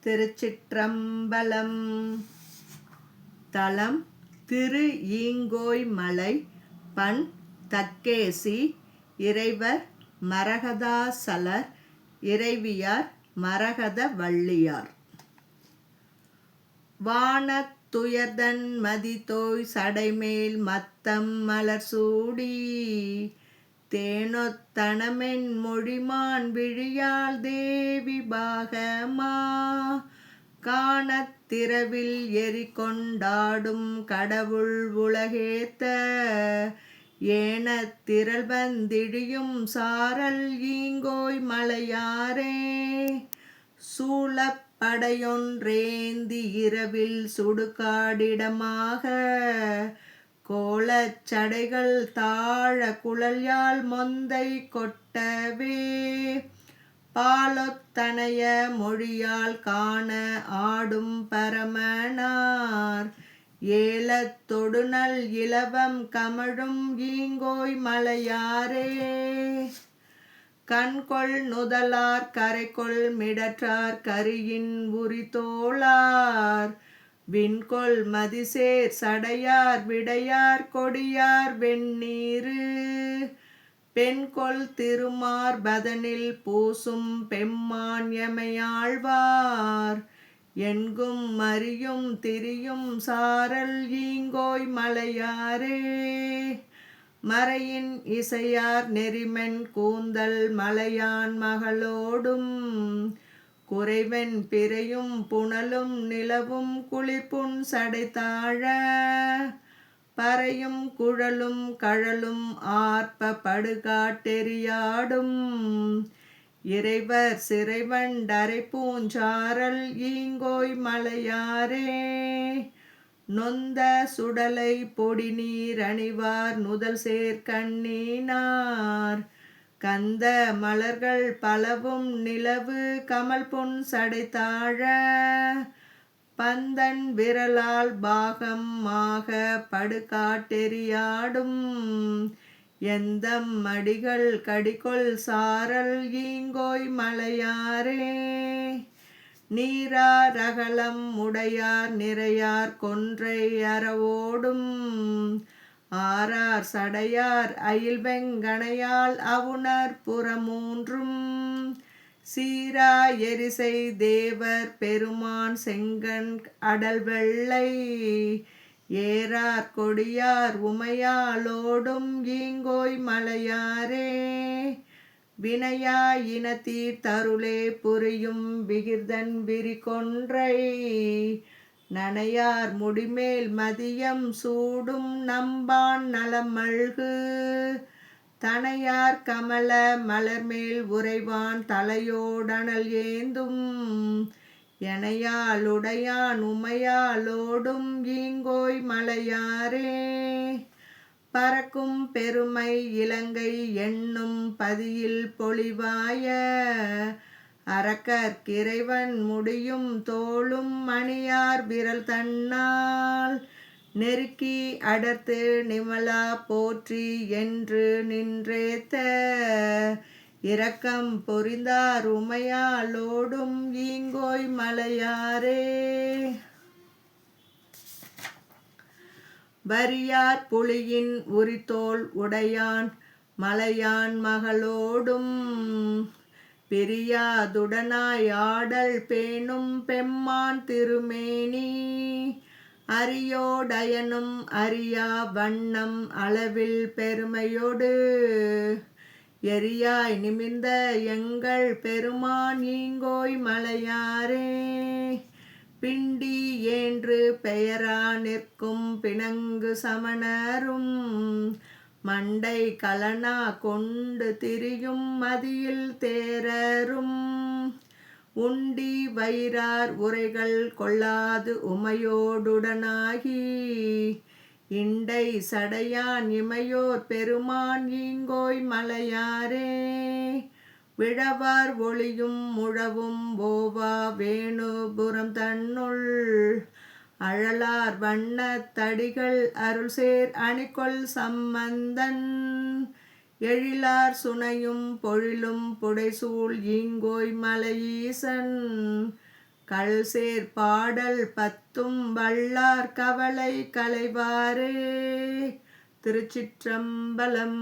திருச்சிற்றம்பலம். தலம் திரு ஈங்கோய் மலை. பண் தக்கேசி. இறைவர் மரகதாசலர். இறைவியார் மரகத வள்ளியார். வானத் துயர்தன் மதிதோய் சடைமேல் மத்தம் மலர் சூடி தேனொத்தனமென் மொழிமான் விழியாள் தேவி பாகமா காணத் திரவில் எரிகொண்டாடும் கடவுள் உலகேத்த ஏனத் திரள் வந்திழியும் சாரல் ஈங்கோய் மலையாரே சூழப் படையொன்றேந்தி இரவில் சுடுகாடிடமாக கோலச் சடைகள் தாழ குழல்யாழ் மொந்தை கொட்டவே பாலொத்தனைய மொழியால் காண ஆடும் பரமனார் ஏலத் தொடுநல் இலவம் கமழும் ஈங்கோய் மலையாரே கண்கொள் நுதலார் கரைகொள் மிடற்றார் கரியின் உரித்தோளார் விண்கொள் மதிசேர் சடையார் விடையார் கொடியார் வெண்ணீரு பெண்கொள் திருமார் பதனில் பூசும் பெம்மான் எமையாழ்வார் என்கும் மறியும் திரியும் சாரல் ஈங்கோய் மலையாரே மறையின் இசையார் நெறிமென் கூந்தல் மலையான் மகளோடும் குறைவென் பிறையும் புனலும் நிலவும் குளிர்புன் சடைத்தாழ பறையும் குழலும் கழலும் ஆர்ப்ப படுகாட்டெறியாடும் இறைவர் சிறைவண்டரை பூஞ்சாரல் ஈங்கோய் மலையாரே நொந்த சுடலை பொடி நீர் அணிவார் நுதல் சேர்க்கண்ணினார் கந்த மலர்கள் பலவும் நிலவு கமல் பொன் சடைத்தாழ பந்தன் விரலால் பாகம் மாக படுகாட்டெறியாடும் எந்தம் மடிகள் கடிகொள் சாரல் ஈங்கோய் மலையாரே நீரார் அகலம் உடையார் நிறையார் கொன்றை அறவோடும் ஆரார் சடையார் அயில் வெங்கணையால் அவுணர் புறமூன்றும் சீரா எரிசை தேவர் பெருமான் செங்கண் அடல் வெள்ளை ஏறார் கொடியார் உமையாலோடும் ஈங்கோய் மலையாரே வினையா இனத்தீர் தருளே புரியும் விகிர்தன் விரிகொன்றை நனையார் முடிமேல் மதியம் சூடும் நம்பான் நலமல்கு தனையார் கமல மலர்மேல் உறைவான் தலையோடனல் ஏந்தும் எனையாளுடையான் உமையாலோடும் ஈங்கோய் மலையாரே பறக்கும் பெருமை இலங்கை எண்ணும் பதியில் பொலிவாய அரக்கர்க்கிறைவன் முடியும் தோளும் மணியார் விரல் தன்னால் நெருக்கி அடர்த்து நிமலா போற்றி என்று நின்றேத்த இரக்கம் பொறிந்தார் உமையாலோடும் ஈங்கோய் மலையாரே வரியார் புலியின் உரித்தோள் உடையான் மலையான் மகளோடும் பிரியாதுடனாய் ஆடல் பேணும் பெம்மான் திருமேனி அரியோடயனும் அரியா வண்ணம் அளவில் பெருமையோடு எரியாய் நிமிர்ந்த எங்கள் பெருமான் ஈங்கோய் மலையாரே பிண்டி என்று பெயரா நிற்கும் பிணங்கு சமணரும் மண்டை கலனா கொண்டு திரியும் மதியில் தேரரும் உண்டி வயிறார் உரைகள் கொள்ளாது உமையோடுடனாகி இண்டை சடையான் இமையோர் பெருமான் ஈங்கோய் மலையாரே விழவார் ஒளியும் முழவும் ஓவா வேணுபுரம் தன்னுள் அழலார் வண்ணத் தடிகள் அருள் சேர் அணிகொள் சம்பந்தன் எழிலார் சுனையும் பொழிலும் புடைசூழ் ஈங்கோய் மலையீசன் கல்சேர் பாடல் பத்தும் வல்லார் கவலை களைவாரே. திருச்சிற்றம்பலம்.